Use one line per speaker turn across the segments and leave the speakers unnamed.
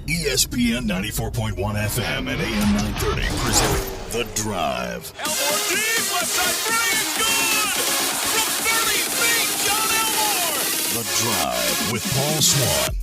ESPN 94.1 FM and AM 930 present The Drive.
Elmore deep, left side three, it's good! From 30 feet, John Elmore!
The Drive with Paul Swann.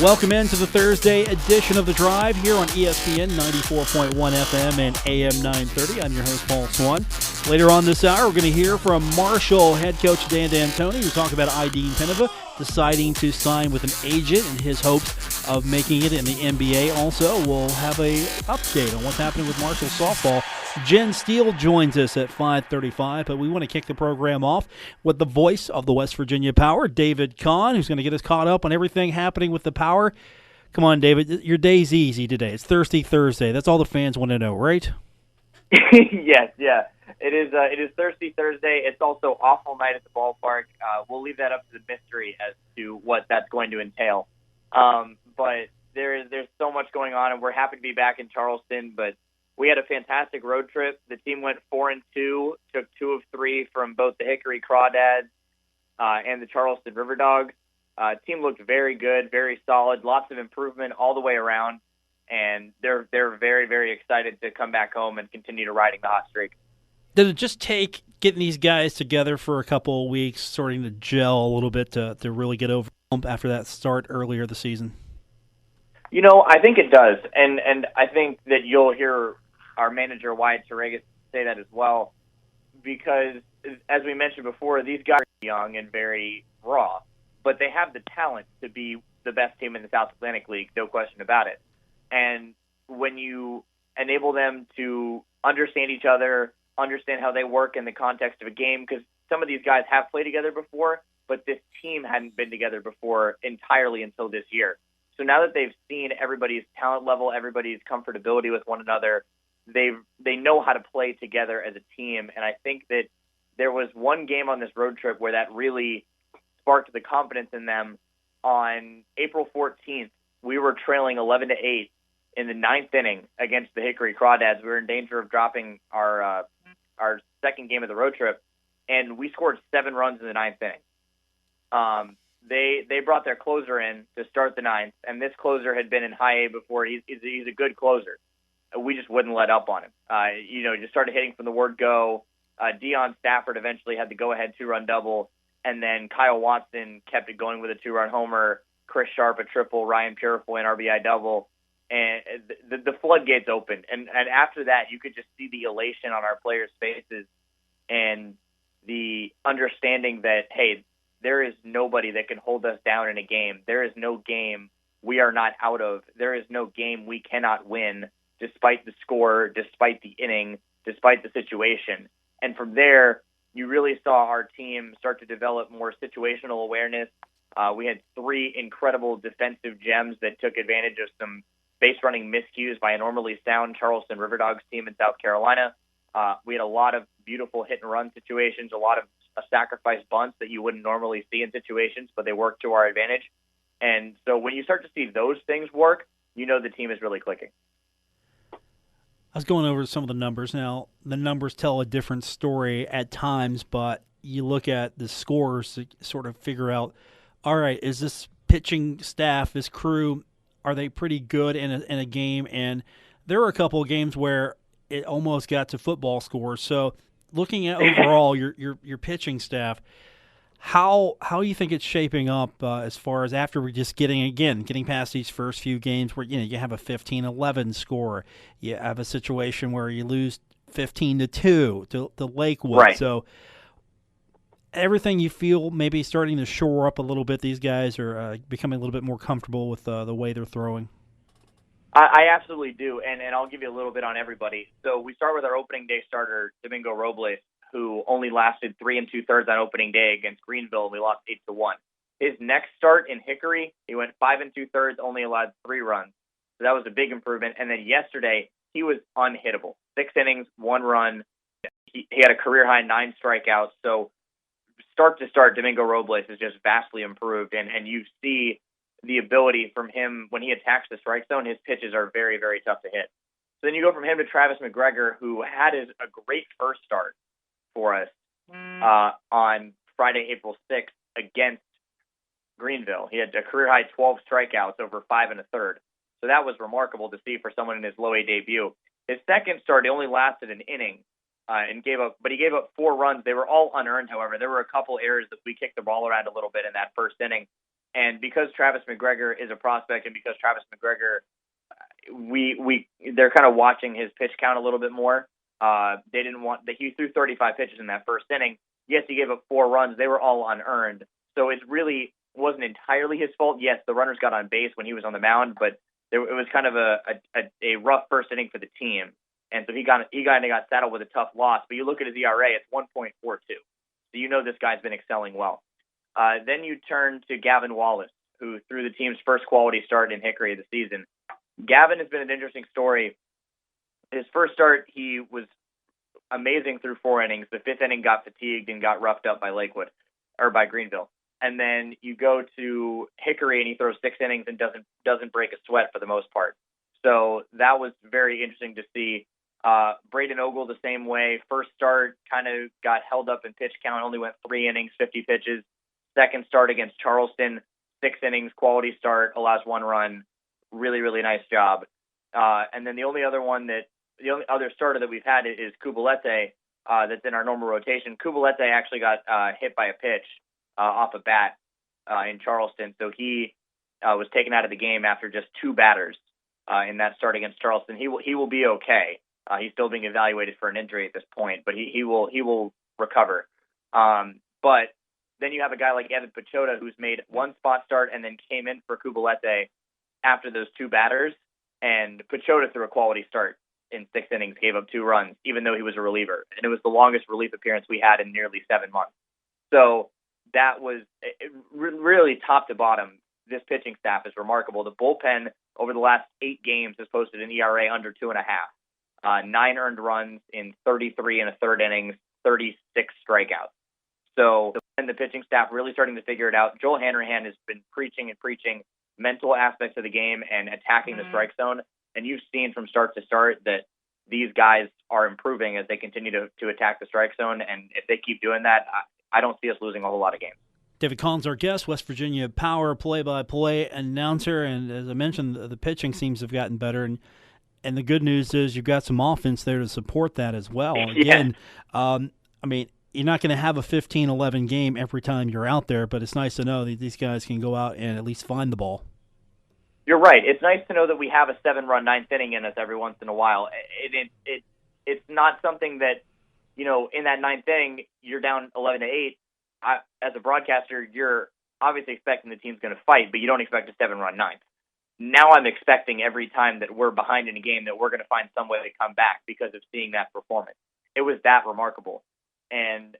Welcome into the Thursday edition of The Drive here on ESPN 94.1 FM and AM 930. I'm your host, Paul Swann. Later on this hour, we're going to hear from Marshall head coach Dan D'Antoni. We'll talk about Ajdin Penava deciding to sign with an agent and his hopes of making it in the NBA. Also, we'll have a update on what's happening with Marshall softball. Jen Steele joins us at 5:35, but we want to kick the program off with the voice of the West Virginia Power, David Kahn, who's going to get us caught up on everything happening with the Power. Come on, David, your day's easy today. It's Thirsty Thursday. That's all the fans want to know, right?
Yes, yeah. It is Thirsty Thursday. It's also awful night at the ballpark. We'll leave that up to the mystery as to what that's going to entail. But there's so much going on, and we're happy to be back in Charleston. But we had a fantastic road trip. The team went 4-2, took 2 of 3 from both the Hickory Crawdads and the Charleston River Dogs. Team looked very good, very solid, lots of improvement all the way around, and they're very, very excited to come back home and continue to riding the hot streak.
Does it just take getting these guys together for a couple of weeks, starting to gel a little bit to really get over after that start earlier this season?
You know, I think it does, and I think that you'll hear our manager, Wyatt Torregas, say that as well, because, as we mentioned before, these guys are young and very raw, but they have the talent to be the best team in the South Atlantic League, no question about it. And when you enable them to understand each other, understand how they work in the context of a game, because some of these guys have played together before, but this team hadn't been together before entirely until this year. So now that they've seen everybody's talent level, everybody's comfortability with one another, they know how to play together as a team. And I think that there was one game on this road trip where that really sparked the confidence in them. On April 14th, we were trailing 11-8 in the 9th inning against the Hickory Crawdads. We were in danger of dropping our second game of the road trip, and we scored 7 runs in the 9th inning. They brought their closer in to start the 9th, and this closer had been in high A before. He's a good closer. We just wouldn't let up on him. Just started hitting from the word go. Deion Stafford eventually had the go-ahead 2-run double, and then Kyle Watson kept it going with a 2-run homer, Chris Sharp a triple, Ryan Purifoy an RBI double, and the floodgates opened. And after that, you could just see the elation on our players' faces and the understanding that, hey, there is nobody that can hold us down in a game. There is no game we are not out of. There is no game we cannot win, despite the score, despite the inning, despite the situation. And from there, you really saw our team start to develop more situational awareness. We had 3 incredible defensive gems that took advantage of some base running miscues by a normally sound Charleston River Dogs team in South Carolina. We had a lot of beautiful hit and run situations, a lot of sacrifice bunts that you wouldn't normally see in situations, but they worked to our advantage. And so when you start to see those things work, you know the team is really clicking.
I was going over some of the numbers. Now, the numbers tell a different story at times, but you look at the scores to sort of figure out, all right, is this pitching staff, this crew, are they pretty good in a game? And there were a couple of games where it almost got to football scores. So looking at overall your pitching staff, how you think it's shaping up as far as after we're just getting past these first few games where you have a 15-11 score, you have a situation where you lose 15-2 to Lakewood.
Right.
So everything you feel maybe starting to shore up a little bit. These guys are becoming a little bit more comfortable with the way they're throwing.
I absolutely do, and I'll give you a little bit on everybody. So we start with our opening day starter, Domingo Robles, who only lasted 3 2/3 on opening day against Greenville, and we lost 8-1. His next start in Hickory, he went 5 2/3, only allowed 3 runs. So that was a big improvement. And then yesterday, he was unhittable. 6 innings, 1 run. He had a career-high 9 strikeouts. So start to start, Domingo Robles is just vastly improved, and you see the ability from him when he attacks the strike zone. His pitches are very, very tough to hit. So then you go from him to Travis McGregor, who had a great first start for us on Friday, April 6th against Greenville. He had a career-high 12 strikeouts over 5 1/3. So that was remarkable to see for someone in his low-A debut. His second start, he only lasted an inning and he gave up 4 runs. They were all unearned, however. There were a couple errors that we kicked the ball around a little bit in that first inning. And because Travis McGregor is a prospect and because Travis McGregor, they're kind of watching his pitch count a little bit more. They didn't want that. He threw 35 pitches in that first inning. Yes, he gave up 4 runs. They were all unearned. So it really wasn't entirely his fault. Yes, the runners got on base when he was on the mound, but it was kind of a rough first inning for the team. And so he got saddled with a tough loss. But you look at his ERA, it's 1.42. So you know this guy's been excelling well. Then you turn to Gavin Wallace, who threw the team's first quality start in Hickory of the season. Gavin has been an interesting story. His first start, he was amazing through 4 innings. The 5th inning got fatigued and got roughed up by by Greenville. And then you go to Hickory and he throws 6 innings and doesn't break a sweat for the most part. So that was very interesting to see. Braden Ogle the same way. First start kind of got held up in pitch count, only went 3 innings, 50 pitches. Second start against Charleston, 6 innings, quality start, allows 1 run. Really, really nice job. And then the only other starter that we've had is Kubalete, that's in our normal rotation. Kubalete actually got hit by a pitch off a bat in Charleston, so he was taken out of the game after just 2 batters in that start against Charleston. He will be okay. He's still being evaluated for an injury at this point, but he will recover. But then you have a guy like Evan Pachota who's made 1 spot start and then came in for Kubalete after those 2 batters, and Pachota threw a quality start in 6 innings, gave up 2 runs, even though he was a reliever. And it was the longest relief appearance we had in nearly 7 months. So that was really top to bottom. This pitching staff is remarkable. The bullpen over the last 8 games has posted an ERA under 2.5, 9 earned runs in 33 1/3 innings, 36 strikeouts. So the pitching staff really starting to figure it out. Joel Hanrahan has been preaching mental aspects of the game and attacking the strike zone. And you've seen from start to start that these guys are improving as they continue to attack the strike zone. And if they keep doing that, I don't see us losing a whole lot of games.
David Kahn's our guest, West Virginia Power play-by-play announcer. And as I mentioned, the pitching seems to have gotten better. And the good news is you've got some offense there to support that as well. Again, you're not going to have a 15-11 game every time you're out there, but it's nice to know that these guys can go out and at least find the ball.
You're right. It's nice to know that we have a 7-run 9th inning in us every once in a while. It's not something that, in that 9th inning, you're down 11-8. As a broadcaster, you're obviously expecting the team's going to fight, but you don't expect a 7-run 9th. Now I'm expecting every time that we're behind in a game that we're going to find some way to come back because of seeing that performance. It was that remarkable. And,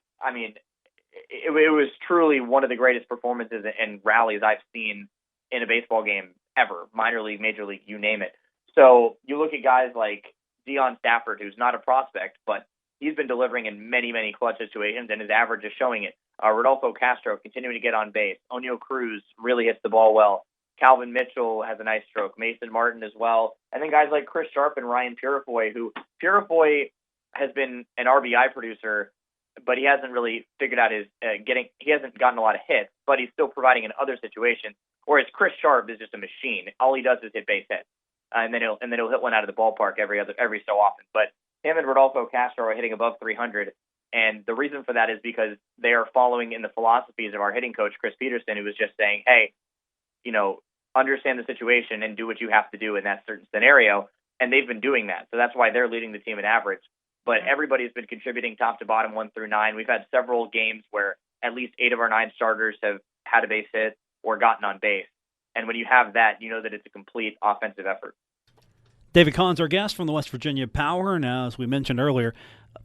it was truly one of the greatest performances and rallies I've seen in a baseball game ever, minor league, major league, you name it. So you look at guys like Deion Stafford, who's not a prospect, but he's been delivering in many, many clutch situations, and his average is showing it. Rodolfo Castro continuing to get on base. O'Neal Cruz really hits the ball well. Calvin Mitchell has a nice stroke. Mason Martin as well. And then guys like Chris Sharp and Ryan Purifoy, who Purifoy has been an RBI producer, but he hasn't really figured out he hasn't gotten a lot of hits, but he's still providing in other situations. Whereas Chris Sharp is just a machine. All he does is hit base hits, and then he'll hit one out of the ballpark every so often. But him and Rodolfo Castro are hitting above 300, and the reason for that is because they are following in the philosophies of our hitting coach Chris Peterson, who was just saying, "Hey, understand the situation and do what you have to do in that certain scenario." And they've been doing that, so that's why they're leading the team in average. But everybody's been contributing top to bottom, 1 through 9. We've had several games where at least 8 of our 9 starters have had a base hit or gotten on base. And when you have that, you know that it's a complete offensive effort.
David Kahn's our guest from the West Virginia Power. Now, as we mentioned earlier,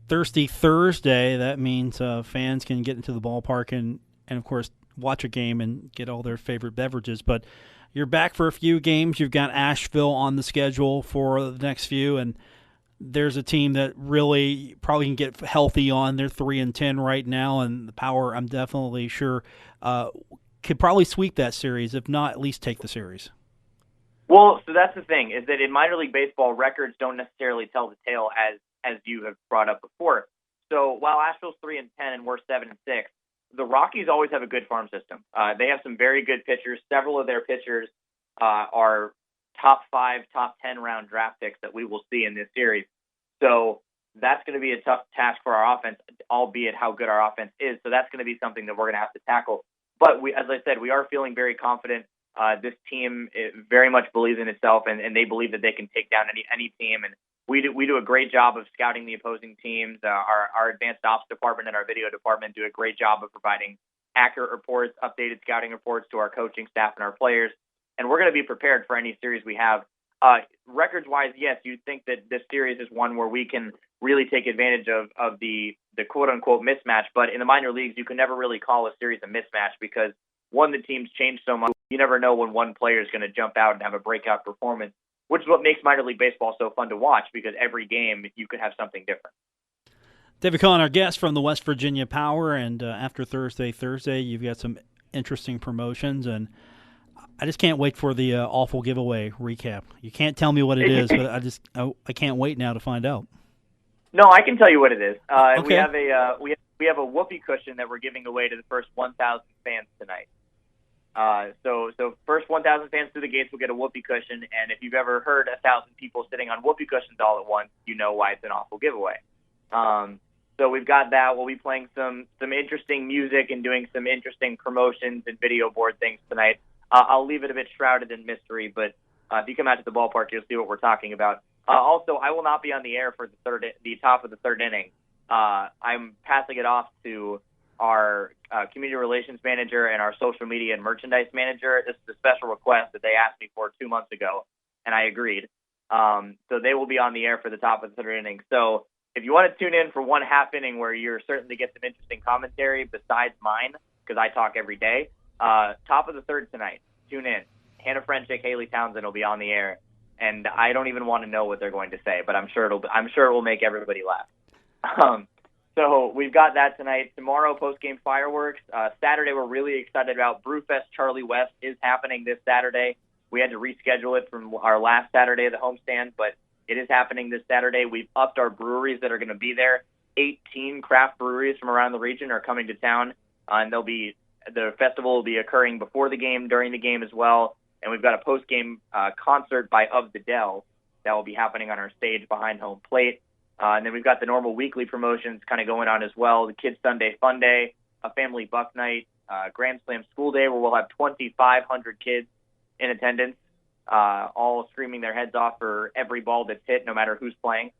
Thirsty Thursday, that means fans can get into the ballpark and, of course, watch a game and get all their favorite beverages. But you're back for a few games. You've got Asheville on the schedule for the next few, and there's a team that really probably can get healthy on. They're 3-10 right now, and the Power, I'm definitely sure, could probably sweep that series, if not at least take the series.
Well, so that's the thing, is that in minor league baseball, records don't necessarily tell the tale as you have brought up before. So while Asheville's 3-10 and we're 7-6, the Rockies always have a good farm system. They have some very good pitchers. Several of their pitchers are top 5, top 10 round draft picks that we will see in this series. So that's going to be a tough task for our offense, albeit how good our offense is. So that's going to be something that we're going to have to tackle. But as I said, we are feeling very confident. This team very much believes in itself, and they believe that they can take down any team. And we do a great job of scouting the opposing teams. Our advanced ops department and our video department do a great job of providing accurate reports, updated scouting reports to our coaching staff and our players. And we're going to be prepared for any series we have. Records-wise, yes, you'd think that this series is one where we can really take advantage of the quote-unquote mismatch. But in the minor leagues, you can never really call a series a mismatch because, one, the teams change so much. You never know when one player is going to jump out and have a breakout performance, which is what makes minor league baseball so fun to watch because every game you could have something different.
David Kahn, our guest from the West Virginia Power, and after Thursday, you've got some interesting promotions, and I just can't wait for the awful giveaway recap. You can't tell me what it is, but I can't wait now to find out.
No, I can tell you what it is.
Okay.
We have a whoopee cushion that we're giving away to the first 1,000 fans tonight. So first 1,000 fans through the gates will get a whoopee cushion, and if you've ever heard 1,000 people sitting on whoopee cushions all at once, you know why it's an awful giveaway. So we've got that. We'll be playing some interesting music and doing some interesting promotions and video board things tonight. I'll leave it a bit shrouded in mystery, but if you come out to the ballpark, you'll see what we're talking about. Also, I will not be on the air for the top of the third inning. I'm passing it off to our community relations manager and our social media and merchandise manager. This is a special request that they asked me for 2 months ago, and I agreed. So they will be on the air for the top of the third inning. So if you want to tune in for one half inning where you're certain to get some interesting commentary besides mine, because I talk every day, top of the third tonight, tune in. Hannah Frenchick, Haley Townsend will be on the air, and I don't even want to know what they're going to say, but I'm sure it will make everybody laugh. So we've got that tonight. Tomorrow, post-game fireworks. Saturday, we're really excited about Brewfest Charlie West is happening this Saturday. We had to reschedule it from our last Saturday of the homestand, but it is happening this Saturday. We've upped our breweries that are going to be there. 18 craft breweries from around the region are coming to town, and the festival will be occurring before the game, during the game as well. And we've got a post-game concert by Of the Dell that will be happening on our stage behind home plate. And then we've got the normal weekly promotions kind of going on as well. The Kids Sunday Fun Day, a Family Buck Night, Grand Slam School Day where we'll have 2,500 kids in attendance, all screaming their heads off for every ball that's hit, no matter who's playing.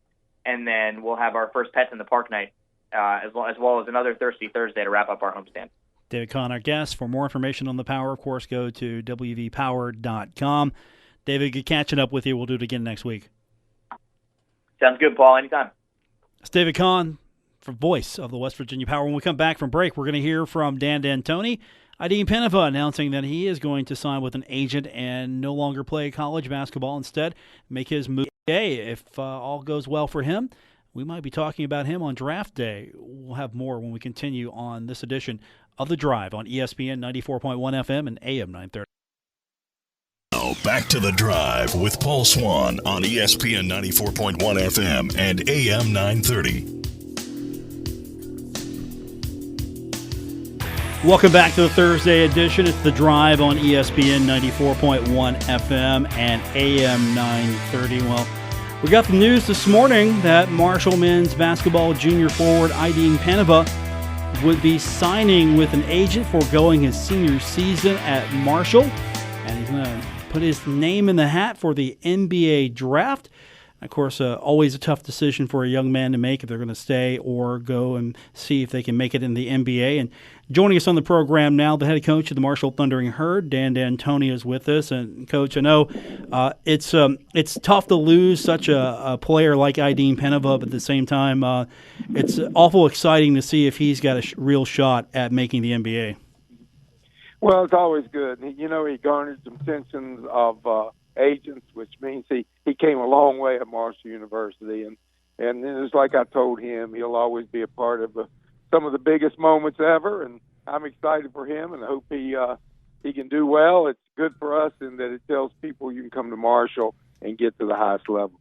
And then we'll have our first Pets in the Park night, as well as another Thirsty Thursday to wrap up our homestand. David
Kahn, our guest. For more information on the Power, of course, go to wvpower.com. David, good catching up with you. We'll do it again next week.
Sounds good, Paul. Anytime.
It's David Kahn, voice of the West Virginia Power. When we come back from break, we're going to hear from Dan D'Antoni. Ajdin Penava announcing that he is going to sign with an agent and no longer play college basketball. Instead, make his move. If all goes well for him, we might be talking about him on draft day. We'll have more when we continue on this edition of The Drive on ESPN 94.1 FM and AM 930.
Now back to The Drive with Paul Swann on ESPN 94.1 FM and AM 930.
Welcome back to the Thursday edition. It's The Drive on ESPN 94.1 FM and AM 930. Well, we got the news this morning that Marshall men's basketball junior forward Ajdin Penava would be signing with an agent foregoing his senior season at Marshall. And he's going to put his name in the hat for the NBA draft. Of course, always a tough decision for a young man to make if they're going to stay or go and see if they can make it in the NBA. And joining us on the program now, the head coach of the Marshall Thundering Herd, Dan D'Antoni, is with us. And, Coach, I know it's tough to lose such a player like Ajdin Penava, but at the same time, it's awful exciting to see if he's got a real shot at making the NBA.
Well, it's always good. He garnered some attention of agents, which means he came a long way at Marshall University. And it's like I told him, he'll always be a part of some of the biggest moments ever. And I'm excited for him and I hope he can do well. It's good for us in that it tells people you can come to Marshall and get to the highest levels.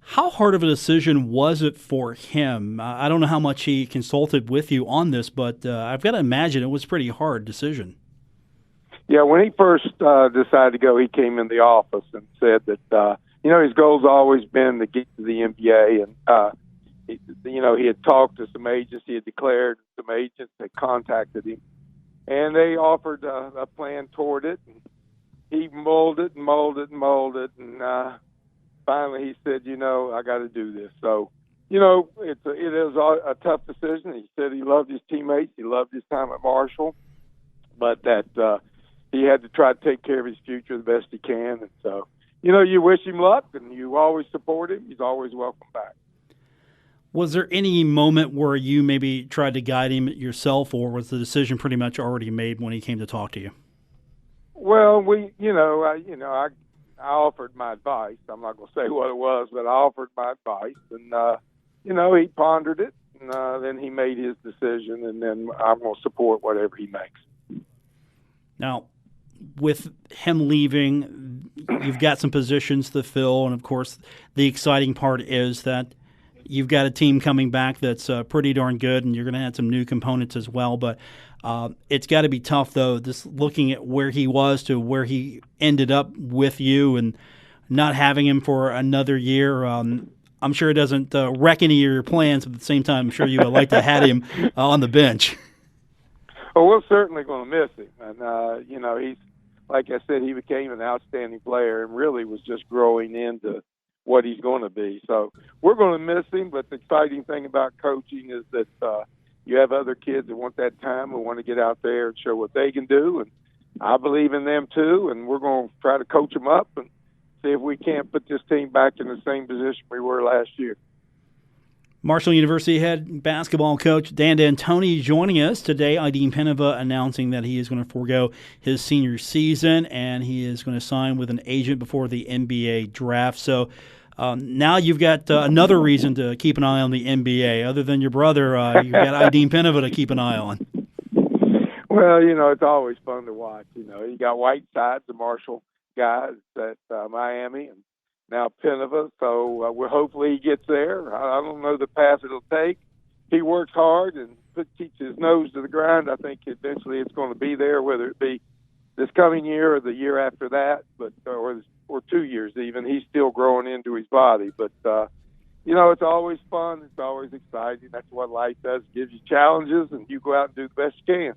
How hard of a decision was it for him? I don't know how much he consulted with you on this, but I've got to imagine it was a pretty hard decision.
Yeah, when he first decided to go, he came in the office and said that, his goal's always been to get to the NBA. And, he had talked to some agents. He had declared some agents had contacted him. And they offered a plan toward it. And he molded and molded and molded. And finally he said, I got to do this. So, it is a tough decision. He said he loved his teammates. He loved his time at Marshall. But that he had to try to take care of his future the best he can. And so, you wish him luck, and you always support him. He's always welcome back.
Was there any moment where you maybe tried to guide him yourself, or was the decision pretty much already made when he came to talk to you?
Well, I offered my advice. I'm not going to say what it was, but I offered my advice, and he pondered it, and then he made his decision, and then I'm going to support whatever he makes.
Now, with him leaving, you've got some positions to fill, and of course, the exciting part is that you've got a team coming back that's pretty darn good, and you're going to add some new components as well. But it's got to be tough, though, just looking at where he was to where he ended up with you and not having him for another year. I'm sure it doesn't wreck any of your plans, but at the same time, I'm sure you would like to have him on the bench.
Well, we're certainly going to miss him. And, he's, like I said, he became an outstanding player and really was just growing into what he's going to be. So we're going to miss him, but the exciting thing about coaching is that you have other kids that want that time, who want to get out there and show what they can do, and I believe in them too, and we're going to try to coach them up and see if we can't put this team back in the same position we were last year.
Marshall University head basketball coach Dan D'Antoni joining us today. Ajdin Penava announcing that he is going to forego his senior season and he is going to sign with an agent before the NBA draft. So now you've got another reason to keep an eye on the NBA. Other than your brother, you've got Ajdin Penava to keep an eye on.
Well, it's always fun to watch. You got Whiteside, the Marshall guy at Miami, and now Penava, so hopefully he gets there. I don't know the path it'll take. He works hard and keeps his nose to the ground. I think eventually it's going to be there, whether it be this coming year or the year after that, or 2 years even. He's still growing into his body. But, it's always fun. It's always exciting. That's what life does. It gives you challenges, and you go out and do the best you can.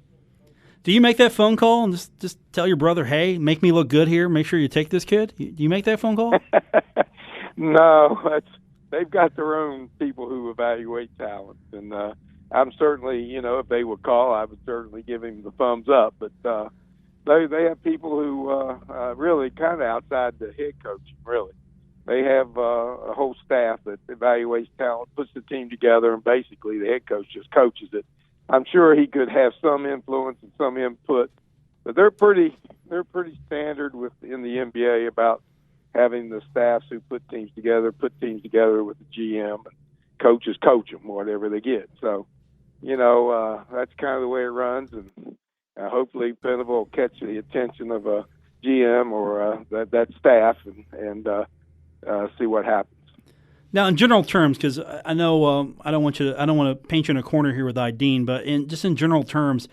Do you make that phone call and just tell your brother, hey, make me look good here, make sure you take this kid? Do you make that phone call?
No, they've got their own people who evaluate talent. And I'm certainly, if they would call, I would certainly give him the thumbs up. But they have people who really kind of outside the head coaching, really. They have a whole staff that evaluates talent, puts the team together, and basically the head coach just coaches it. I'm sure he could have some influence and some input, but they're pretty standard in the NBA about having the staffs who put teams together with the GM, and coaches coach them whatever they get. So, that's kind of the way it runs, and hopefully Penava will catch the attention of a GM or that staff and see what happens.
Now, in general terms, because I know I don't want to paint you in a corner here with Ajdin, but in general terms,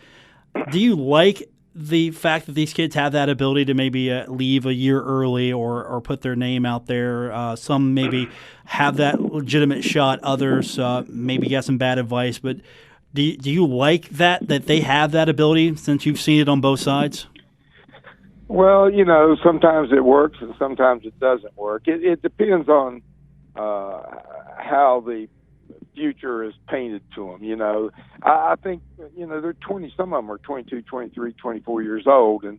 do you like the fact that these kids have that ability to maybe leave a year early or put their name out there? Some maybe have that legitimate shot. Others maybe get some bad advice. But do you like that they have that ability, since you've seen it on both sides?
Well, sometimes it works and sometimes it doesn't work. It depends on how the future is painted to them. I think, they're 20, some of them are 22, 23, 24 years old, and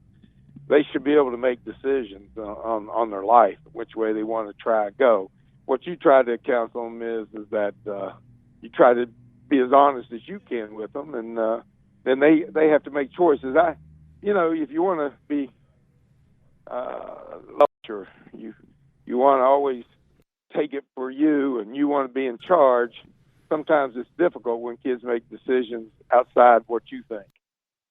they should be able to make decisions on their life, which way they want to try to go. What you try to counsel them is that you try to be as honest as you can with them, and then they have to make choices. If you want to be you want to always take it for you and you want to be in charge. Sometimes it's difficult when kids make decisions outside what you think.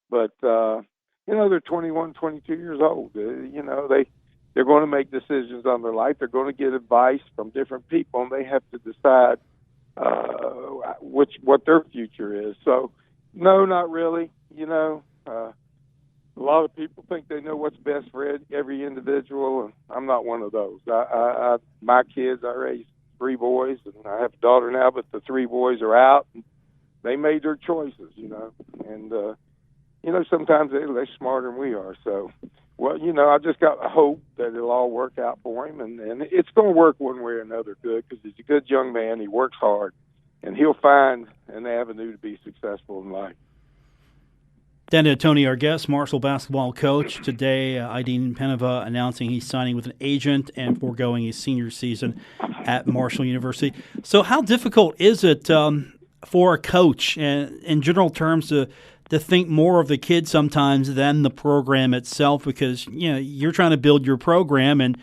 But, they're 21, 22 years old. They're they're going to make decisions on their life. They're going to get advice from different people, and they have to decide what their future is. So, no, not really. A lot of people think they know what's best for every individual, and I'm not one of those. My kids, I raised 3 boys, and I have a daughter now, but the 3 boys are out. And they made their choices, and sometimes they're smarter than we are. So, I just got hope that it'll all work out for him, and it's going to work one way or another good, because he's a good young man. He works hard, and he'll find an avenue to be successful in life.
Dan Tony, our guest, Marshall basketball coach. Today, Ajdin Penava announcing he's signing with an agent and foregoing his senior season at Marshall University. So how difficult is it for a coach, in general terms, to think more of the kid sometimes than the program itself? Because you're trying to build your program, and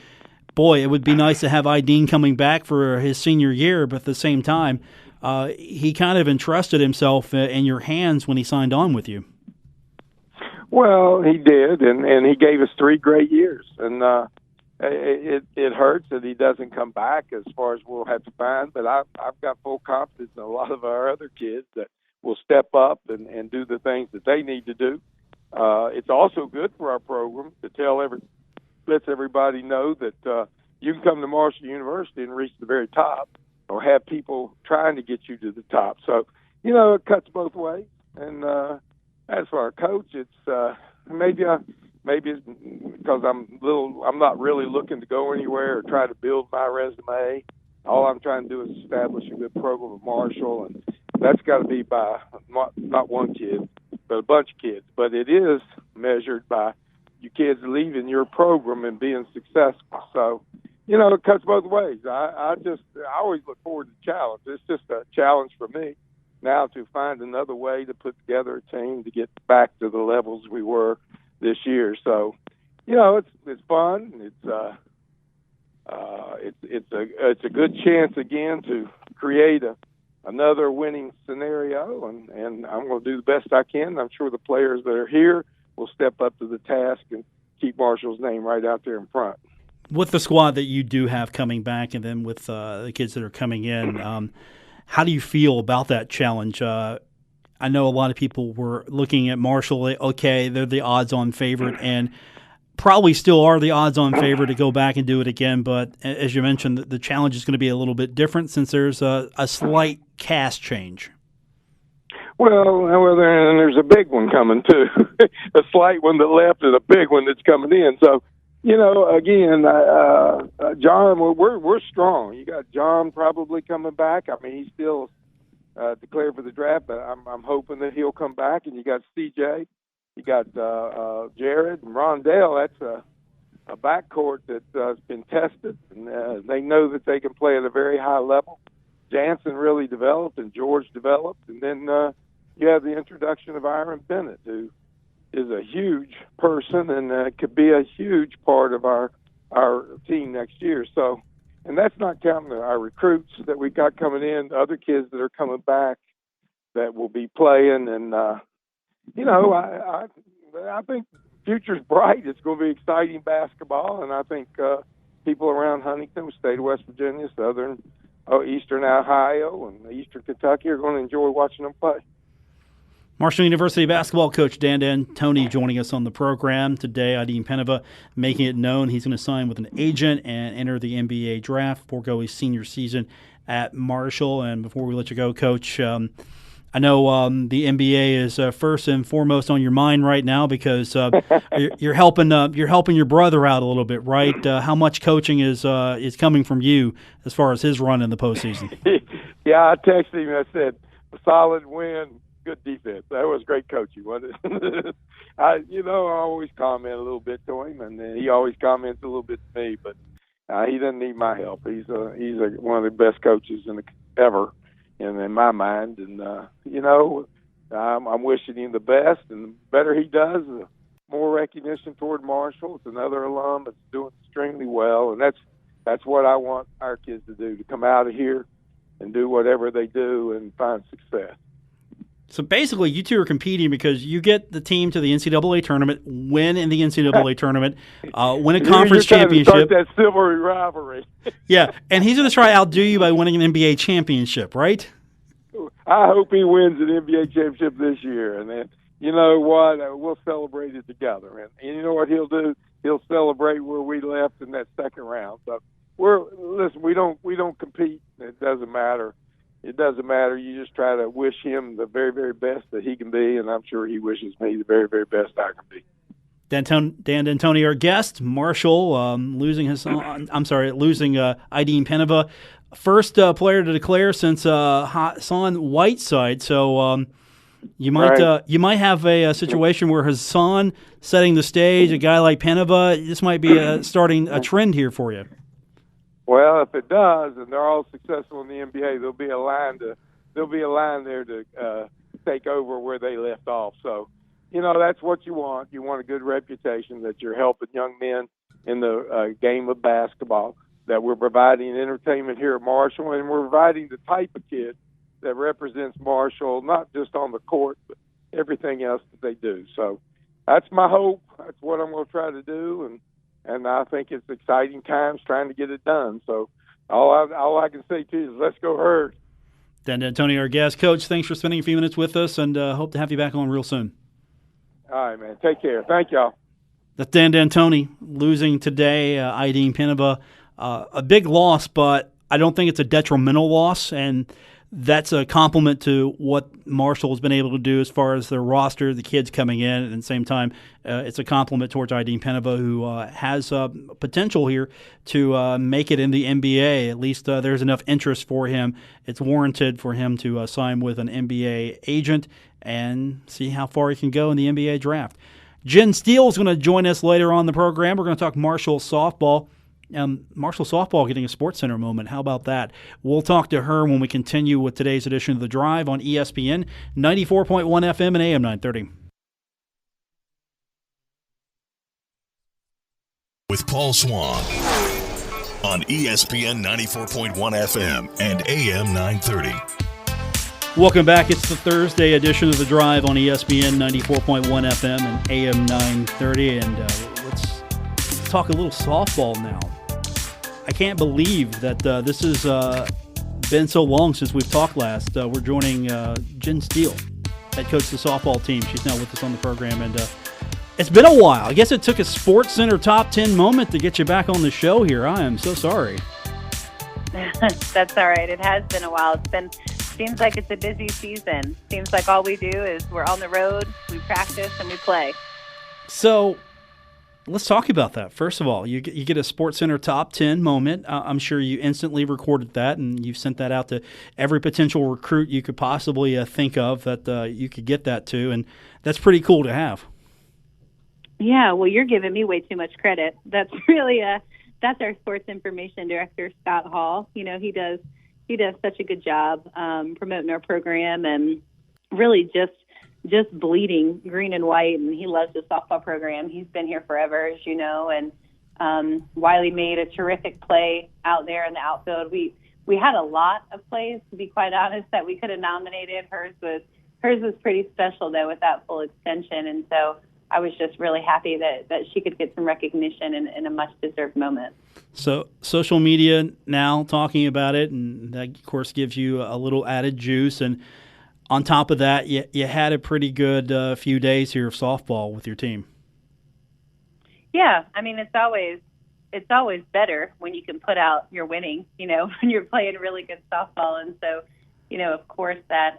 boy, it would be nice to have Ajdin coming back for his senior year, but at the same time, he kind of entrusted himself in your hands when he signed on with you.
Well, he did, and he gave us 3 great years, and it hurts that he doesn't come back, as far as we'll have to find. But I've got full confidence in a lot of our other kids that will step up and do the things that they need to do. It's also good for our program to lets everybody know that you can come to Marshall University and reach the very top, or have people trying to get you to the top. So, it cuts both ways, and as for our coach, it's maybe it's because I'm not really looking to go anywhere or try to build my resume. All I'm trying to do is establish a good program at Marshall, and that's got to be by not one kid, but a bunch of kids. But it is measured by you kids leaving your program and being successful. So, it cuts both ways. I always look forward to challenge. It's just a challenge for me now to find another way to put together a team to get back to the levels we were this year. So, it's fun. It's a good chance again to create another winning scenario, and I'm going to do the best I can. I'm sure the players that are here will step up to the task and keep Marshall's name right out there in front.
With the squad that you do have coming back, and then with the kids that are coming in, how do you feel about that challenge? I know a lot of people were looking at Marshall, okay, they're the odds-on favorite, and probably still are the odds-on favorite to go back and do it again, but as you mentioned, the challenge is going to be a little bit different since there's a slight cast change.
Well, there's a big one coming, too. A slight one that left and a big one that's coming in. So, again, John, we're strong. You got John probably coming back. I mean, he's still declared for the draft, but I'm hoping that he'll come back. And you got CJ, you got Jared and Rondell. That's a backcourt that's been tested, and they know that they can play at a very high level. Jansen really developed, and George developed, and then you have the introduction of Aaron Bennett, who is a huge person and could be a huge part of our team next year. So, and that's not counting our recruits that we got coming in, other kids that are coming back that will be playing. And, I think the future's bright. It's going to be exciting basketball. And I think people around Huntington, state of West Virginia, Eastern Ohio, and Eastern Kentucky are going to enjoy watching them play.
Marshall University basketball coach Dan Tony joining us on the program today. Ajdin Penava making it known he's going to sign with an agent and enter the NBA draft, forego his senior season at Marshall. And before we let you go, Coach, I know the NBA is first and foremost on your mind right now because you're helping your brother out a little bit, right? How much coaching is coming from you as far as his run in the postseason?
Yeah, I texted him. I said, a solid win. Good defense. That was great coaching, wasn't it? I always comment a little bit to him, and he always comments a little bit to me. But he doesn't need my help. He's one of the best coaches ever, in my mind. And I'm wishing him the best. And the better he does, the more recognition toward Marshall. It's another alum that's doing extremely well, and that's what I want our kids to do: to come out of here and do whatever they do and find success.
So basically, you two are competing because you get the team to the NCAA tournament, win in the NCAA tournament, win a conference
You're trying to
championship.
start that silvery rivalry.
Yeah, and he's going to try to outdo you by winning an NBA championship, right?
I hope he wins an NBA championship this year, and then you know what? We'll celebrate it together. And you know what he'll do? He'll celebrate where we left in that second round. So we don't compete. It doesn't matter. It doesn't matter. You just try to wish him the very, very best that he can be, and I'm sure he wishes me the very, very best I can be.
Dan D'Antoni, our guest. Marshall losing Ajdin Penava, first player to declare since Hassan Whiteside. So you might have a situation where Hassan setting the stage, a guy like Penava. This might be starting a trend here for you.
Well, if it does, and they're all successful in the NBA, there'll be a line there to take over where they left off. So, you know, that's what you want. You want a good reputation that you're helping young men in the game of basketball, that we're providing entertainment here at Marshall, and we're providing the type of kid that represents Marshall, not just on the court, but everything else that they do. So that's my hope. That's what I'm going to try to do, and I think it's exciting times trying to get it done. So all I can say to you is let's go Herd.
Dan D'Antoni, our guest. Coach, thanks for spending a few minutes with us, and hope to have you back on real soon.
All right, man. Take care. Thank y'all.
That's Dan D'Antoni losing today, Ajdin Penava. A big loss, but I don't think it's a detrimental loss, and that's a compliment to what Marshall has been able to do as far as their roster, the kids coming in, and at the same time, it's a compliment towards Ajdin Penava, who has potential here to make it in the NBA. At least there's enough interest for him. It's warranted for him to sign with an NBA agent and see how far he can go in the NBA draft. Jen Steele is going to join us later on in the program. We're going to talk Marshall softball. Marshall softball getting a SportsCenter moment. How about that? We'll talk to her when we continue with today's edition of The Drive on ESPN 94.1 FM and AM 930.
With Paul Swann on ESPN 94.1 FM and AM 930.
Welcome back. It's the Thursday edition of The Drive on ESPN 94.1 FM and AM 930. And let's talk a little softball now. I can't believe that this has been so long since we've talked last. We're joining Jen Steele, head coach of the softball team. She's now with us on the program, and it's been a while. I guess it took a SportsCenter top 10 moment to get you back on the show here. I am so sorry.
That's all right. It has been a while. Seems like it's a busy season. Seems like all we do is we're on the road, we practice, and we play.
So let's talk about that. First of all, you get a SportsCenter top 10 moment. I'm sure you instantly recorded that, and you've sent that out to every potential recruit you could possibly think of that you could get that to, and that's pretty cool to have.
Yeah, well, you're giving me way too much credit. That's really that's our sports information director, Scott Hall. You know, he does such a good job promoting our program and really just bleeding green and white, and he loves the softball program. He's been here forever, as you know, and Wiley made a terrific play out there in the outfield. We had a lot of plays, to be quite honest, that we could have nominated. Hers was pretty special, though, with that full extension, and so I was just really happy that she could get some recognition in a much-deserved moment. So
social media now talking about it, and that, of course, gives you a little added juice, and on top of that, you had a pretty good few days here of softball with your team.
Yeah, I mean, it's always better when you can put out your winning, you know, when you're playing really good softball. And so, you know, of course that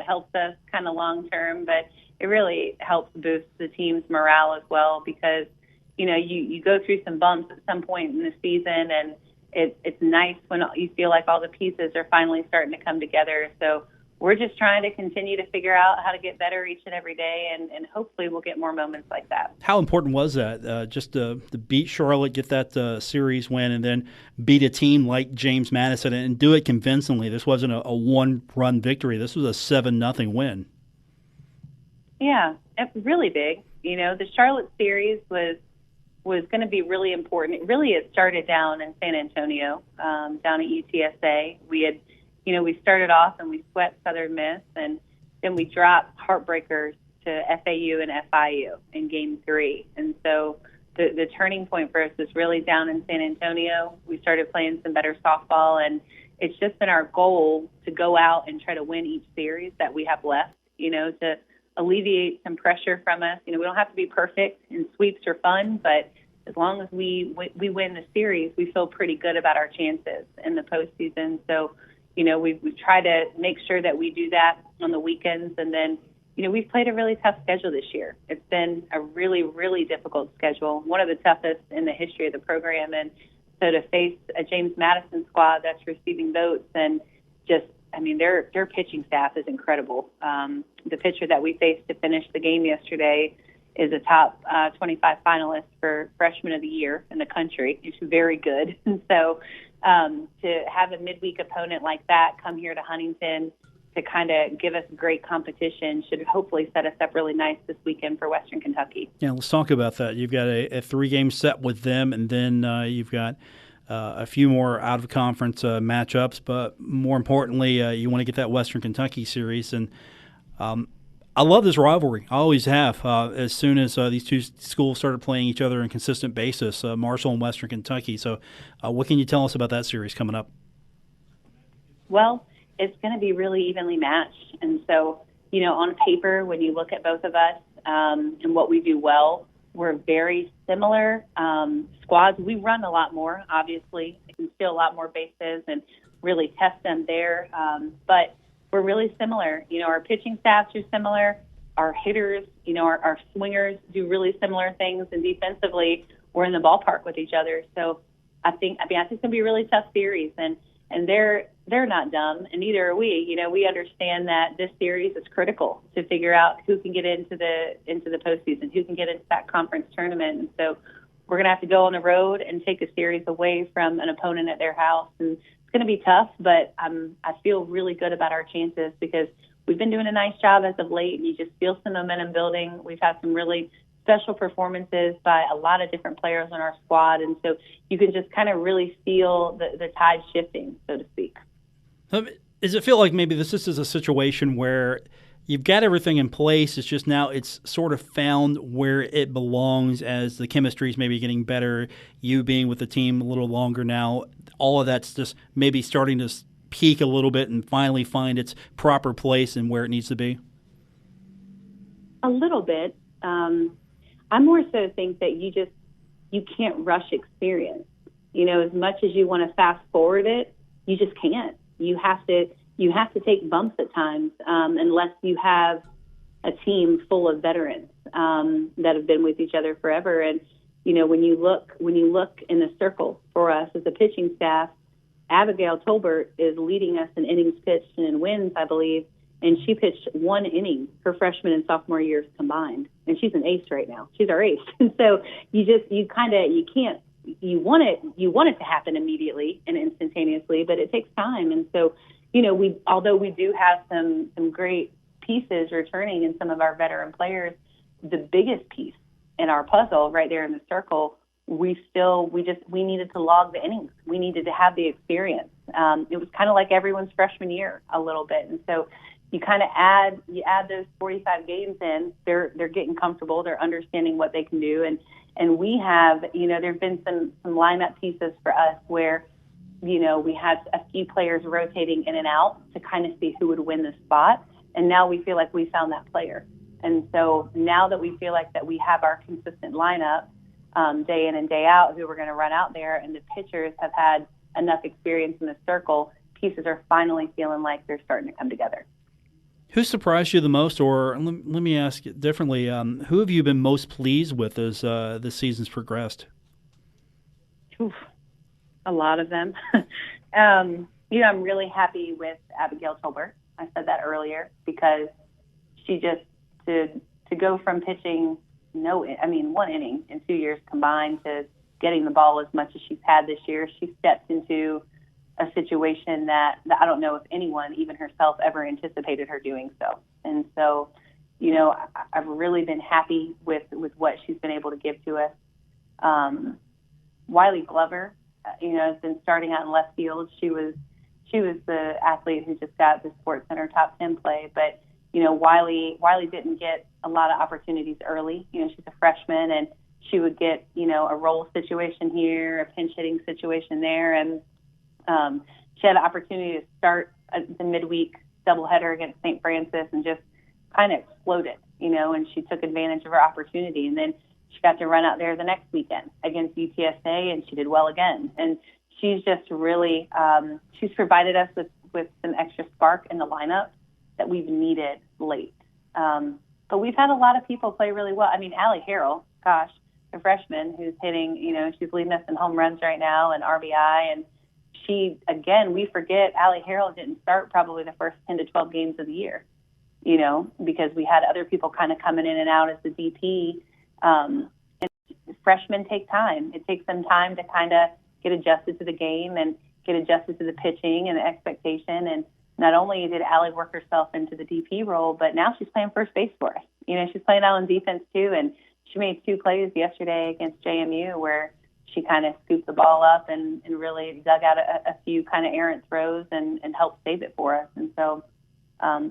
helps us kind of long term, but it really helps boost the team's morale as well, because, you know, you go through some bumps at some point in the season, and it's nice when you feel like all the pieces are finally starting to come together. So we're just trying to continue to figure out how to get better each and every day, and hopefully we'll get more moments like that.
How important was that, just to beat Charlotte, get that series win, and then beat a team like James Madison and do it convincingly? This wasn't a one-run victory. This was a 7-0 win. Yeah,
really big. You know, the Charlotte series was going to be really important. It started down in San Antonio, down at UTSA. We started off and we swept Southern Miss, and then we drop heartbreakers to FAU and FIU in Game 3. And so the turning point for us is really down in San Antonio. We started playing some better softball, and it's just been our goal to go out and try to win each series that we have left, to alleviate some pressure from us. We don't have to be perfect, and sweeps are fun, but as long as we win the series, we feel pretty good about our chances in the postseason. So, we try to make sure that we do that on the weekends. And then, we've played a really tough schedule this year. It's been a really, really difficult schedule, one of the toughest in the history of the program. And so to face a James Madison squad that's receiving votes and just, their pitching staff is incredible. The pitcher that we faced to finish the game yesterday is a top 25 finalist for Freshman of the Year in the country. He's very good. And so to have a midweek opponent like that come here to Huntington to kind of give us great competition should hopefully set us up really nice this weekend for Western Kentucky.
Yeah, let's talk about that. You've got a 3-game set with them, and then you've got a few more out-of-conference matchups. But more importantly, you want to get that Western Kentucky series. And I love this rivalry. I always have. As soon as these two schools started playing each other on a consistent basis, Marshall and Western Kentucky. So what can you tell us about that series coming up?
Well, it's going to be really evenly matched. And so, on paper, when you look at both of us and what we do well, we're very similar squads. We run a lot more, obviously. We can steal a lot more bases and really test them there. But we're really similar. Our pitching staffs are similar. Our hitters, our swingers do really similar things. And defensively, we're in the ballpark with each other. So I think it's going to be a really tough series. And they're not dumb, and neither are we. We understand that this series is critical to figure out who can get into the postseason, who can get into that conference tournament. And so we're going to have to go on the road and take a series away from an opponent at their house. And it's going to be tough, but I feel really good about our chances because we've been doing a nice job as of late, and you just feel some momentum building. We've had some really special performances by a lot of different players on our squad, and so you can just kind of really feel the tide shifting, so to speak.
Does it feel like maybe this is a situation where you've got everything in place, it's just now it's sort of found where it belongs as the chemistry is maybe getting better, you being with the team a little longer now, all of that's just maybe starting to peak a little bit and finally find its proper place and where it needs to be?
A little bit. I more so think that you can't rush experience. As much as you want to fast forward it, you just can't. You have to take bumps at times unless you have a team full of veterans that have been with each other forever. And when you look in the circle for us as a pitching staff, Abigail Tolbert is leading us in innings pitched and in wins, I believe. And she pitched 1 inning her freshman and sophomore years combined. And she's an ace right now. She's our ace. And so you want it to happen immediately and instantaneously, but it takes time. And so, although we do have some great pieces returning in some of our veteran players, the biggest piece in our puzzle right there in the circle, we needed to log the innings. We needed to have the experience. It was kind of like everyone's freshman year a little bit. And so you kind of add those 45 games in, they're getting comfortable, they're understanding what they can do. And we have, there've been some lineup pieces for us where, we had a few players rotating in and out to kind of see who would win the spot. And now we feel like we found that player. And so now that we feel like that we have our consistent lineup day in and day out, who we're going to run out there, and the pitchers have had enough experience in the circle, pieces are finally feeling like they're starting to come together.
Who surprised you the most, or let me ask it differently, who have you been most pleased with as the season's progressed?
Oof, a lot of them. I'm really happy with Abigail Tolbert. I said that earlier because she just, to go from pitching 1 inning in 2 years combined to getting the ball as much as she's had this year, she stepped into a situation that I don't know if anyone, even herself, ever anticipated her doing so. And so, I've really been happy with what she's been able to give to us. Wiley Glover, has been starting out in left field. She was the athlete who just got the Sports Center top 10 play, but Wiley didn't get a lot of opportunities early. She's a freshman, and she would get, a role situation here, a pinch hitting situation there, and she had an opportunity to start the midweek doubleheader against St. Francis and just kind of exploded, and she took advantage of her opportunity. And then she got to run out there the next weekend against UTSA, and she did well again. And she's just really, she's provided us with some extra spark in the lineup that we've needed late. But we've had a lot of people play really well. I mean, Allie Harrell, gosh, a freshman who's hitting, she's leading us in home runs right now and RBI. And she, again, we forget Allie Harrell didn't start probably the first 10 to 12 games of the year, because we had other people kind of coming in and out as the DP. And freshmen take time. It takes them time to kind of get adjusted to the game and get adjusted to the pitching and the expectation. And not only did Allie work herself into the DP role, but now she's playing first base for us. She's playing out on defense too. And she made 2 plays yesterday against JMU where she kind of scooped the ball up and really dug out a few kind of errant throws and helped save it for us. And so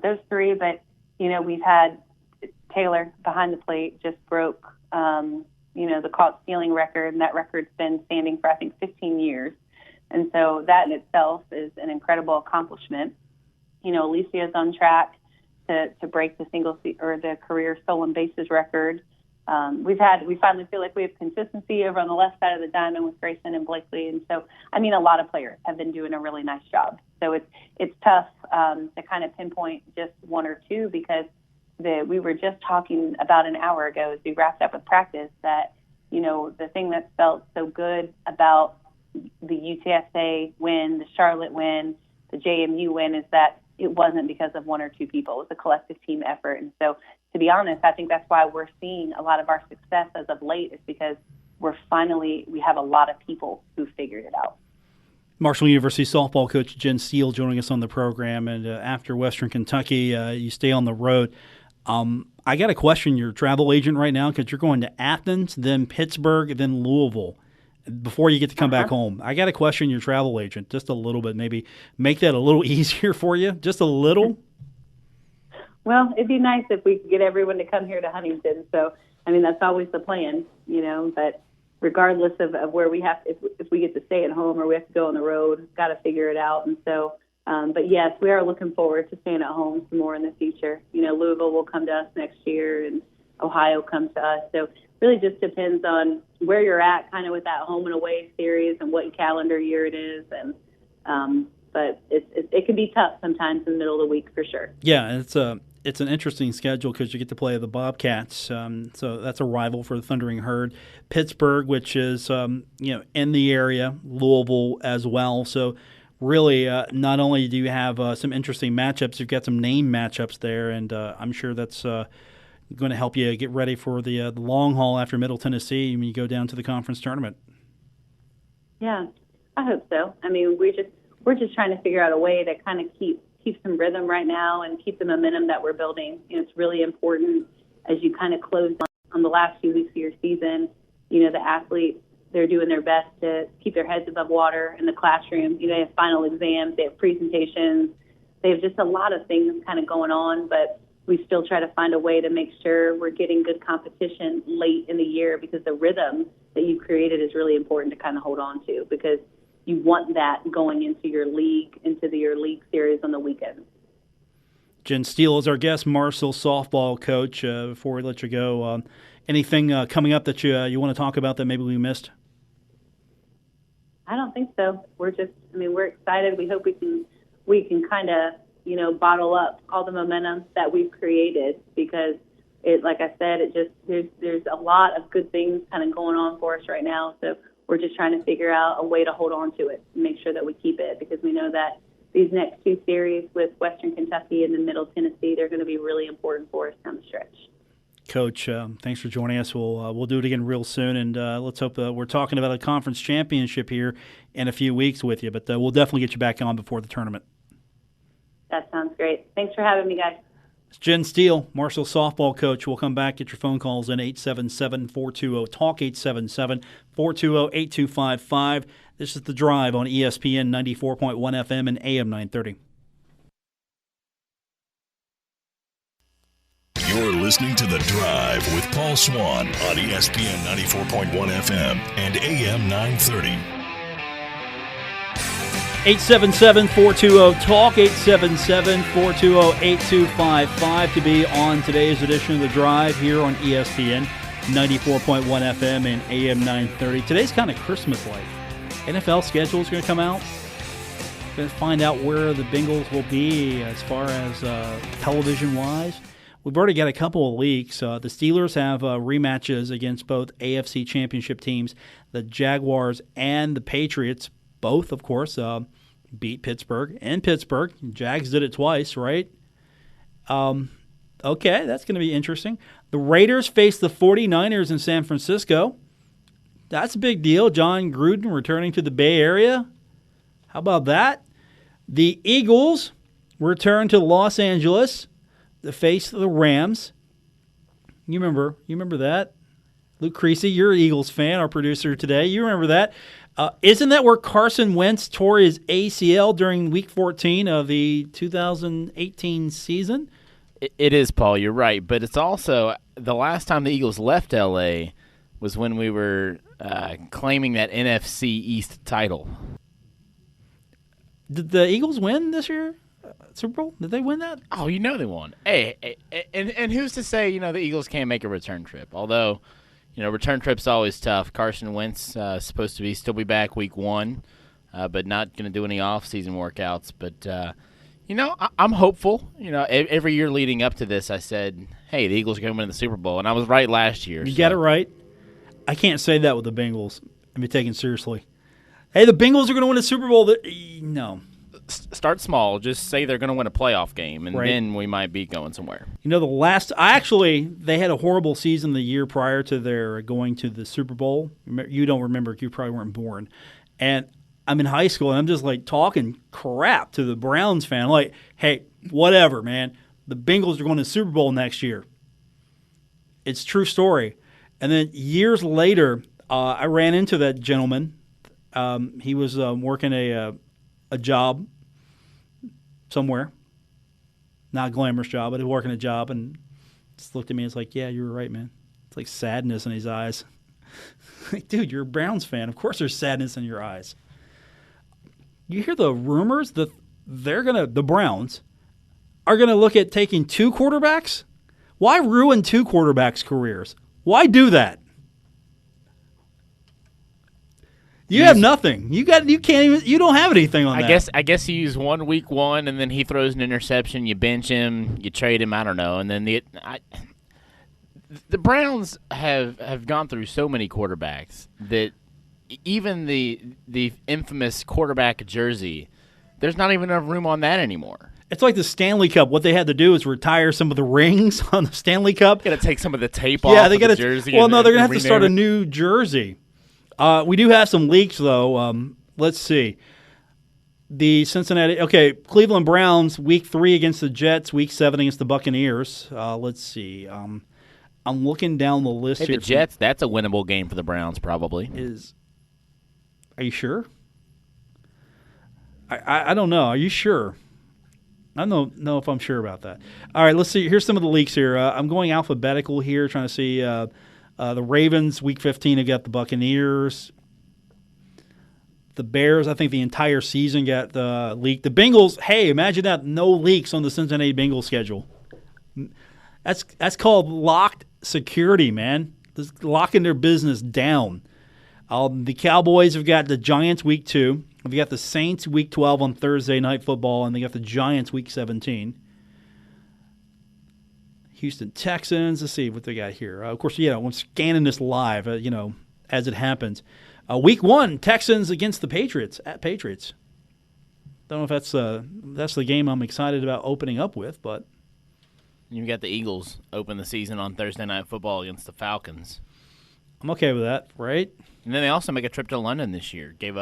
those 3, but, we've had Taylor behind the plate just broke, the caught stealing record, and that record's been standing for, I think, 15 years. And so that in itself is an incredible accomplishment. Alicia's on track to break the career stolen bases record. We finally feel like we have consistency over on the left side of the diamond with Grayson and Blakely. And so, a lot of players have been doing a really nice job. So it's tough to kind of pinpoint just 1 or 2 because we were just talking about an hour ago as we wrapped up with practice that, the thing that felt so good about the UTSA win, the Charlotte win, the JMU win is that it wasn't because of 1 or 2 people. It was a collective team effort. And so, to be honest, I think that's why we're seeing a lot of our success as of late is because we have a lot of people who figured it out.
Marshall University softball coach Jen Steele joining us on the program. And after Western Kentucky, you stay on the road. I got to question your travel agent right now because you're going to Athens, then Pittsburgh, then Louisville before you get to come back home. I got to question your travel agent just a little bit, maybe make that a little easier for you, just a little.
Well, it'd be nice if we could get everyone to come here to Huntington. So, that's always the plan, but regardless of where we have, if we get to stay at home or we have to go on the road, got to figure it out. And so, but yes, we are looking forward to staying at home some more in the future. Louisville will come to us next year and Ohio comes to us. So really just depends on where you're at kind of with that home and away series and what calendar year it is. And, but it can be tough sometimes in the middle of the week for sure.
Yeah, it's an interesting schedule because you get to play the Bobcats, so that's a rival for the Thundering Herd. Pittsburgh, which is in the area, Louisville as well. So really, not only do you have some interesting matchups, you've got some name matchups there, and I'm sure that's going to help you get ready for the long haul after Middle Tennessee when you go down to the conference tournament.
Yeah, I hope so. We're just trying to figure out a way to kind of keep some rhythm right now and keep the momentum that we're building. It's really important as you kind of close on the last few weeks of your season. The athletes, they're doing their best to keep their heads above water in the classroom. They have final exams, they have presentations, they have just a lot of things kind of going on, but we still try to find a way to make sure we're getting good competition late in the year because the rhythm that you created is really important to kind of hold on to because you want that going into your league series on the weekends.
Jen Steele is our guest, Marshall softball coach. Before we let you go, anything coming up that you want to talk about that maybe we missed?
I don't think so. We're excited. We hope we can kind of, bottle up all the momentum that we've created because like I said, there's a lot of good things kind of going on for us right now. So we're just trying to figure out a way to hold on to it and make sure that we keep it because we know that these next 2 series with Western Kentucky and then Middle Tennessee, they're going to be really important for us down the stretch.
Coach, thanks for joining us. We'll do it again real soon, and let's hope we're talking about a conference championship here in a few weeks with you, but we'll definitely get you back on before the tournament.
That sounds great. Thanks for having me, guys.
It's Jen Steele, Marshall softball coach. We'll come back. Get your phone calls in 877-420-TALK, 877-420-8255. This is The Drive on ESPN 94.1 FM and AM 930.
listening to The Drive with Paul Swann on ESPN 94.1 FM and AM 930.
877-420-TALK, 877-420-8255 to be on today's edition of The Drive here on ESPN 94.1 FM and AM 930. Today's kind of Christmas-like. NFL schedule is going to come out. Going to find out where the Bengals will be as far as television-wise. We've already got a couple of leaks. The Steelers have rematches against both AFC Championship teams, the Jaguars and the Patriots. Both, of course, beat Pittsburgh in Pittsburgh. Jags did it twice, right? Okay, that's going to be interesting. The Raiders face the 49ers in San Francisco. That's a big deal. John Gruden returning to the Bay Area. How about that? The Eagles return to Los Angeles to face the Rams. You remember that? Luke Creasy, you're an Eagles fan, our producer today. You remember that. Isn't that where Carson Wentz tore his ACL during Week 14 of the 2018 season?
It is, Paul. You're right. But it's also the last time the Eagles left L.A. was when we were claiming that NFC East title.
Did the Eagles win this year? Super Bowl? Did they win that?
Oh, you know they won. Hey, and who's to say, the Eagles can't make a return trip? Although, return trip's always tough. Carson Wentz supposed to still be back Week 1, but not going to do any off-season workouts. But, I'm hopeful. Every year leading up to this, I said, hey, the Eagles are going to win the Super Bowl. And I was right last year.
You got it right. I can't say that with the Bengals and be taken seriously. Hey, the Bengals are going to win a Super Bowl. No.
Start small. Just say they're going to win a playoff game, and then we might be going somewhere.
They had a horrible season the year prior to their going to the Super Bowl. You don't remember. You probably weren't born. And I'm in high school, and I'm just talking crap to the Browns fan. Hey, whatever, man. The Bengals are going to the Super Bowl next year. It's a true story. And then years later, I ran into that gentleman. He was working a job somewhere, not a glamorous job, but he was working a job, and just looked at me and was like, yeah, you were right, man. It's like sadness in his eyes. Dude, you're a Browns fan. Of course there's sadness in your eyes. You hear the rumors that the Browns are going to look at taking 2 quarterbacks? Why ruin 2 quarterbacks' careers? Why do that? You have nothing. You can't even. You don't have anything on that.
I guess you use one Week 1, and then he throws an interception. You bench him. You trade him. I don't know. And then the Browns have gone through so many quarterbacks that even the infamous quarterback jersey, there's not even enough room on that anymore.
It's like the Stanley Cup. What they had to do is retire some of the rings on the Stanley Cup.
Got to take some of the tape off of the jersey.
Well, no, they're going to have to start a new jersey. We do have some leaks, though. Let's see. The Cleveland Browns, Week 3 against the Jets, Week 7 against the Buccaneers. Let's see. I'm looking down the list here.
The Jets, that's a winnable game for the Browns, probably.
Are you sure? I don't know. Are you sure? I don't know if I'm sure about that. All right, let's see. Here's some of the leaks here. I'm going alphabetical here, trying to see the Ravens, Week 15, have got the Buccaneers. The Bears, I think the entire season got leaked. The Bengals, hey, imagine that, no leaks on the Cincinnati Bengals schedule. That's called locked security, man. Just locking their business down. The Cowboys have got the Giants Week 2. We've got the Saints Week 12 on Thursday Night Football, and they got the Giants Week 17. Houston Texans, let's see what they got here. Of course, I'm scanning this live, as it happens. Week 1, Texans against the Patriots, at Patriots. Don't know if that's the game I'm excited about opening up with, but.
You've got the Eagles open the season on Thursday Night Football against the Falcons.
I'm okay with that, right?
And then they also make a trip to London this year. Didn't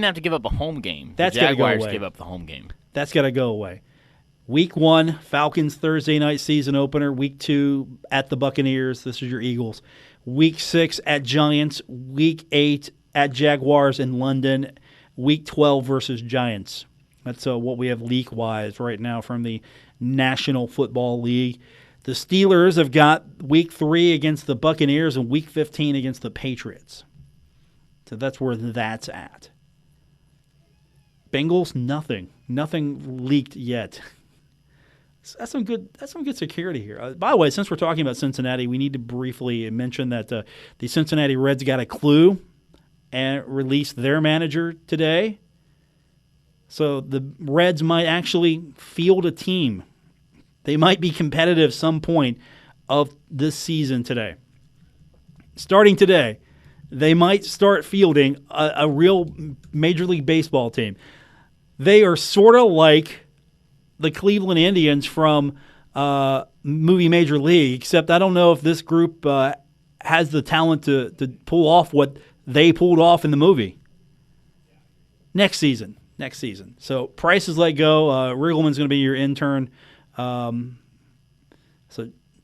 have to give up a home game.
That's
the Jaguars gave up the home game.
That's got to go away. Week 1, Falcons Thursday night season opener. Week 2 at the Buccaneers. This is your Eagles. Week 6 at Giants. Week 8 at Jaguars in London. Week 12 versus Giants. That's what we have leak-wise right now from the National Football League. The Steelers have got Week 3 against the Buccaneers and Week 15 against the Patriots. So that's where that's at. Bengals, nothing. Nothing leaked yet. That's some good security here. By the way, since we're talking about Cincinnati, we need to briefly mention that the Cincinnati Reds got a clue and released their manager today. So the Reds might actually field a team. They might be competitive some point of this season today. Starting today, they might start fielding a real Major League Baseball team. They are sort of like the Cleveland Indians from movie Major League, except I don't know if this group has the talent to pull off what they pulled off in the movie. Next season. So Price is let go. Riggleman's going to be your intern. So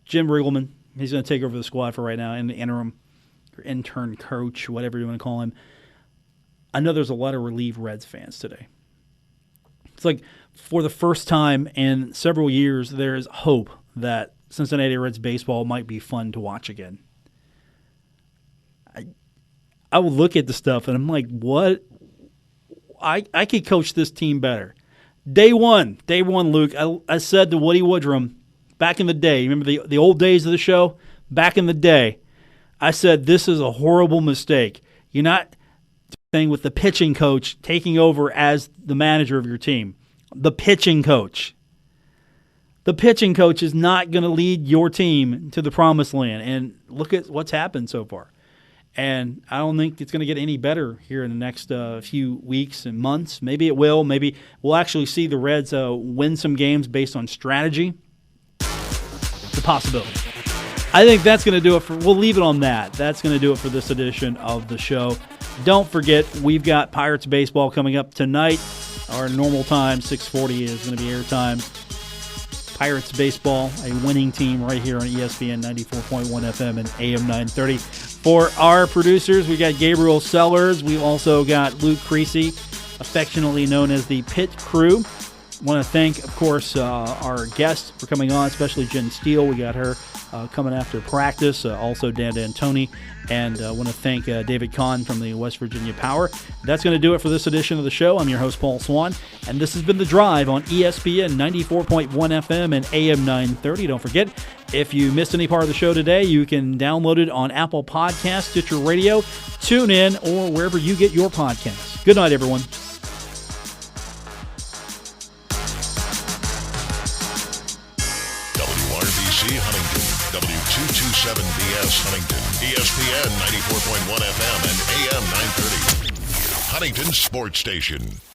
Jim Riggleman, he's going to take over the squad for right now in the interim, or intern coach, whatever you want to call him. I know there's a lot of relieved Reds fans today. It's like for the first time in several years, there is hope that Cincinnati Reds baseball might be fun to watch again. I would look at the stuff and I'm like, what? I could coach this team better. Day one, Luke, I said to Woody Woodrum back in the day, remember the old days of the show? Back in the day, I said this is a horrible mistake. You're not doing with the pitching coach taking over as the manager of your team. The pitching coach. The pitching coach is not going to lead your team to the promised land. And look at what's happened so far. And I don't think it's going to get any better here in the next few weeks and months. Maybe it will. Maybe we'll actually see the Reds win some games based on strategy. It's a possibility. I think that's going to do it we'll leave it on that. That's going to do it for this edition of the show. Don't forget, we've got Pirates baseball coming up tonight. Our normal time, 6:40, is going to be airtime. Pirates baseball, a winning team right here on ESPN 94.1 FM and AM 930. For our producers, we got Gabriel Sellers. We've also got Luke Creasy, affectionately known as the Pit Crew. Want to thank, of course, our guests for coming on, especially Jen Steele. We got her coming after practice. Also, Dan D'Antoni. And I want to thank David Kahn from the West Virginia Power. That's going to do it for this edition of the show. I'm your host, Paul Swann. And this has been The Drive on ESPN 94.1 FM and AM 930. Don't forget, if you missed any part of the show today, you can download it on Apple Podcasts, Stitcher Radio, TuneIn, or wherever you get your podcasts. Good night, everyone.
Huntington, W227BS Huntington, ESPN 94.1 FM and AM 930. Huntington Sports Station.